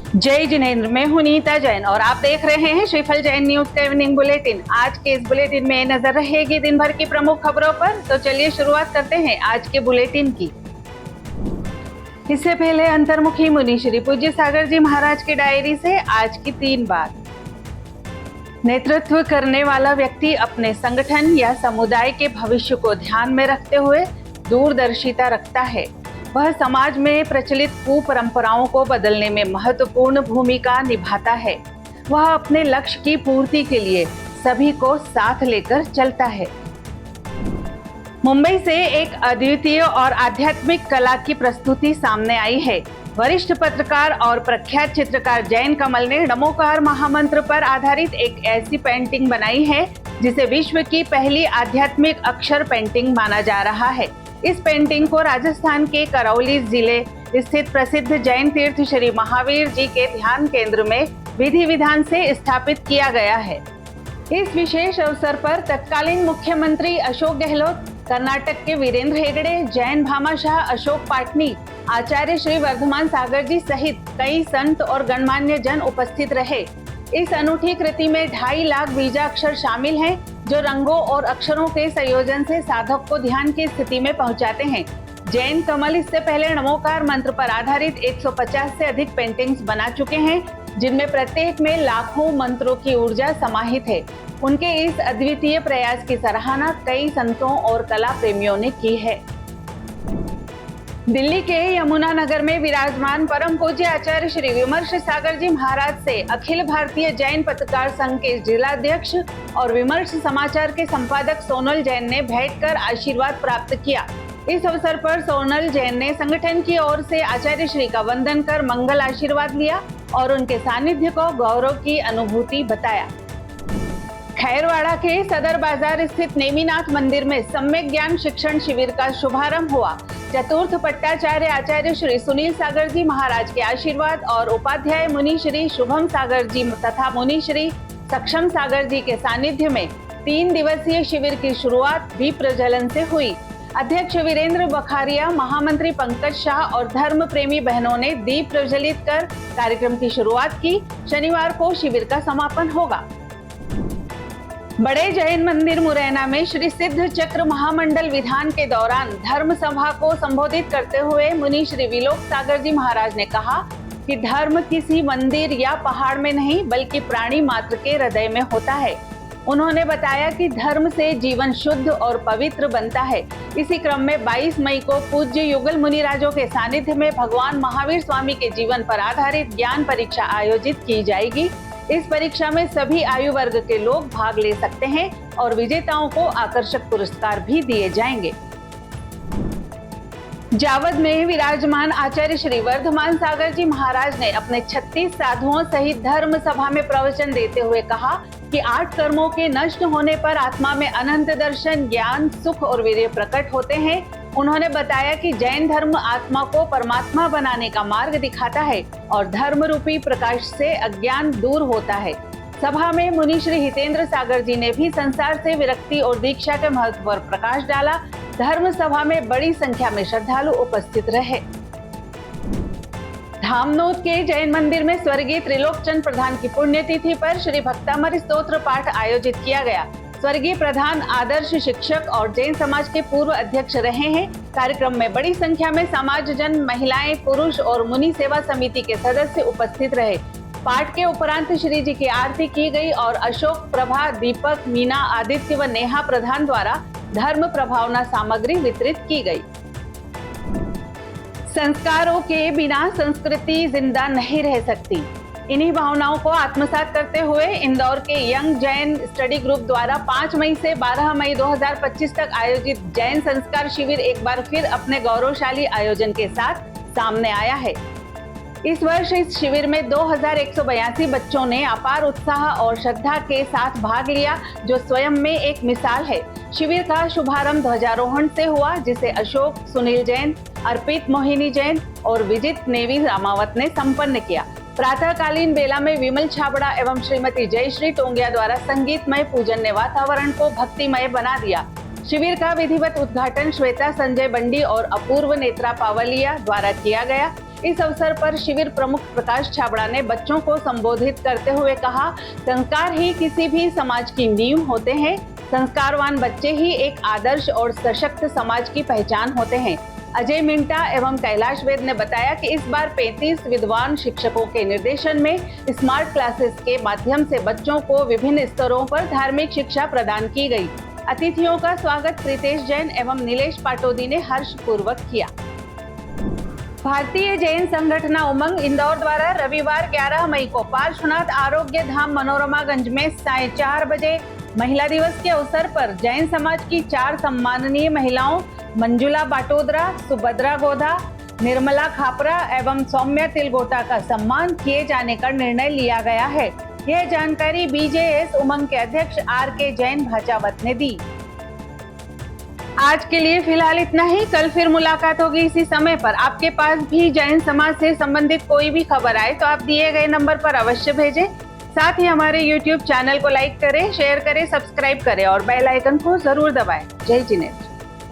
जय जिनेंद्र, मैं हूं नीता जैन और आप देख रहे हैं श्रीफल जैन न्यूज का इवनिंग बुलेटिन। आज के इस बुलेटिन में नजर रहेगी दिन भर की प्रमुख खबरों पर। तो चलिए शुरुआत करते हैं आज के बुलेटिन की। इससे पहले अंतर्मुखी मुनि श्री पूज्य सागर जी महाराज की डायरी से आज की 3 बात। नेतृत्व करने वाला व्यक्ति अपने संगठन या समुदाय के भविष्य को ध्यान में रखते हुए दूरदर्शिता रखता है। वह समाज में प्रचलित कुपरंपराओं को बदलने में महत्वपूर्ण भूमिका निभाता है। वह अपने लक्ष्य की पूर्ति के लिए सभी को साथ लेकर चलता है। मुंबई से एक अद्वितीय और आध्यात्मिक कला की प्रस्तुति सामने आई है। वरिष्ठ पत्रकार और प्रख्यात चित्रकार जैन कमल ने नमोकार महामंत्र पर आधारित एक ऐसी पेंटिंग बनाई है जिसे विश्व की पहली आध्यात्मिक अक्षर पेंटिंग माना जा रहा है। इस पेंटिंग को राजस्थान के करौली जिले स्थित प्रसिद्ध जैन तीर्थ श्री महावीर जी के ध्यान केंद्र में विधि विधान से स्थापित किया गया है। इस विशेष अवसर पर तत्कालीन मुख्यमंत्री अशोक गहलोत, कर्नाटक के वीरेंद्र हेगड़े, जैन भामाशाह अशोक पाटनी, आचार्य श्री वर्धमान सागर जी सहित कई संत और गणमान्य जन उपस्थित रहे। इस अनूठी कृति में 2.5 लाख बीजाक्षर शामिल हैं, जो रंगों और अक्षरों के संयोजन से साधक को ध्यान की स्थिति में पहुंचाते हैं। जैन कमल इससे पहले नमोकार मंत्र पर आधारित 150 से अधिक पेंटिंग्स बना चुके हैं, जिनमें प्रत्येक में लाखों मंत्रों की ऊर्जा समाहित है। उनके इस अद्वितीय प्रयास की सराहना कई संतों और कला प्रेमियों ने की है। दिल्ली के यमुना नगर में विराजमान परम पूज्य आचार्य श्री विमर्श सागर जी महाराज से अखिल भारतीय जैन पत्रकार संघ के जिलाध्यक्ष और विमर्श समाचार के संपादक सोनल जैन ने भेंट कर आशीर्वाद प्राप्त किया। इस अवसर पर सोनल जैन ने संगठन की ओर से आचार्य श्री का वंदन कर मंगल आशीर्वाद लिया और उनके सानिध्य को गौरव की अनुभूति बताया। खैरवाड़ा के सदर बाजार स्थित नेमिनाथ मंदिर में सम्यक ज्ञान शिक्षण शिविर का शुभारंभ हुआ। चतुर्थ पट्टाचार्य आचार्य श्री सुनील सागर जी महाराज के आशीर्वाद और उपाध्याय मुनि श्री शुभम सागर जी तथा मुनि श्री सक्षम सागर जी के सानिध्य में 3 दिवसीय शिविर की शुरुआत दीप प्रज्वलन से हुई। अध्यक्ष वीरेंद्र बखारिया, महामंत्री पंकज शाह और धर्म प्रेमी बहनों ने दीप प्रज्वलित कर कार्यक्रम की शुरुआत की। शनिवार को शिविर का समापन होगा। बड़े जैन मंदिर मुरैना में श्री सिद्ध चक्र महामंडल विधान के दौरान धर्म सभा को संबोधित करते हुए मुनि श्री विलोक सागर जी महाराज ने कहा कि धर्म किसी मंदिर या पहाड़ में नहीं बल्कि प्राणी मात्र के हृदय में होता है। उन्होंने बताया कि धर्म से जीवन शुद्ध और पवित्र बनता है। इसी क्रम में 22 मई को पूज्य युगल मुनिराजों के सानिध्य में भगवान महावीर स्वामी के जीवन पर आधारित ज्ञान परीक्षा आयोजित की जाएगी। इस परीक्षा में सभी आयु वर्ग के लोग भाग ले सकते हैं और विजेताओं को आकर्षक पुरस्कार भी दिए जाएंगे। जावद में विराजमान आचार्य श्री वर्धमान सागर जी महाराज ने अपने 36 साधुओं सहित धर्म सभा में प्रवचन देते हुए कहा कि 8 कर्मों के नष्ट होने पर आत्मा में अनंत दर्शन, ज्ञान, सुख और वीर्य प्रकट होते हैं। उन्होंने बताया कि जैन धर्म आत्मा को परमात्मा बनाने का मार्ग दिखाता है और धर्म रूपी प्रकाश से अज्ञान दूर होता है। सभा में मुनि श्री हितेंद्र सागर जी ने भी संसार से विरक्ति और दीक्षा के महत्व पर प्रकाश डाला। धर्म सभा में बड़ी संख्या में श्रद्धालु उपस्थित रहे। धामनोद के जैन मंदिर में स्वर्गीय त्रिलोकचंद प्रधान की पुण्यतिथि पर श्री भक्तामर स्तोत्र पाठ आयोजित किया गया। स्वर्गीय प्रधान आदर्श शिक्षक और जैन समाज के पूर्व अध्यक्ष रहे हैं। कार्यक्रम में बड़ी संख्या में समाजजन, महिलाएं, पुरुष और मुनि सेवा समिति के सदस्य उपस्थित रहे। पाठ के उपरांत श्री जी की आरती की गई और अशोक, प्रभा, दीपक, मीना, आदित्य व नेहा प्रधान द्वारा धर्म प्रभावना सामग्री वितरित की गई। संस्कारों के बिना संस्कृति जिंदा नहीं रह सकती। इन्हीं भावनाओं को आत्मसात करते हुए इंदौर के यंग जैन स्टडी ग्रुप द्वारा 5 मई से 12 मई 2025 तक आयोजित जैन संस्कार शिविर एक बार फिर अपने गौरवशाली आयोजन के साथ सामने आया है। इस वर्ष इस शिविर में 2182 बच्चों ने अपार उत्साह और श्रद्धा के साथ भाग लिया, जो स्वयं में एक मिसाल है। शिविर का शुभारंभ ध्वजारोहण से हुआ, जिसे अशोक, सुनील जैन, अर्पित मोहिनी जैन और विजित नेवी रामावत ने संपन्न किया। प्रातःकालीन बेला में विमल छाबड़ा एवं श्रीमती जयश्री टोंगिया द्वारा संगीतमय पूजन ने वातावरण को भक्तिमय बना दिया। शिविर का विधिवत उद्घाटन श्वेता संजय बंडी और अपूर्व नेत्रा पावलिया द्वारा किया गया। इस अवसर पर शिविर प्रमुख प्रकाश छाबड़ा ने बच्चों को संबोधित करते हुए कहा, संस्कार ही किसी भी समाज की नींव होते हैं। संस्कारवान बच्चे ही एक आदर्श और सशक्त समाज की पहचान होते हैं। अजय मिंटा एवं कैलाश वेद ने बताया कि इस बार 35 विद्वान शिक्षकों के निर्देशन में स्मार्ट क्लासेस के माध्यम से बच्चों को विभिन्न स्तरों पर धार्मिक शिक्षा प्रदान की गई। अतिथियों का स्वागत प्रीतेश जैन एवं नीलेश पाटोदी ने हर्षपूर्वक किया। भारतीय जैन संगठन उमंग इंदौर द्वारा रविवार 11 मई को पार्श्वनाथ आरोग्य धाम मनोरमागंज में 4:30 बजे महिला दिवस के अवसर पर जैन समाज की 4 सम्माननीय महिलाओं मंजुला बाटोदरा, सुभद्रा गोधा, निर्मला खापरा एवं सौम्या तिलगोटा का सम्मान किए जाने का निर्णय लिया गया है। यह जानकारी बीजेएस उमंग के अध्यक्ष आर.के. जैन भाचावत ने दी। आज के लिए फिलहाल इतना ही। कल फिर मुलाकात होगी इसी समय पर। आपके पास भी जैन समाज से संबंधित कोई भी खबर आए तो आप दिए गए नंबर पर अवश्य भेजें। साथ ही हमारे YouTube चैनल को लाइक करें, शेयर करें, सब्सक्राइब करें और बेल आइकन को जरूर दबाएं। जय जिनेन्द्र।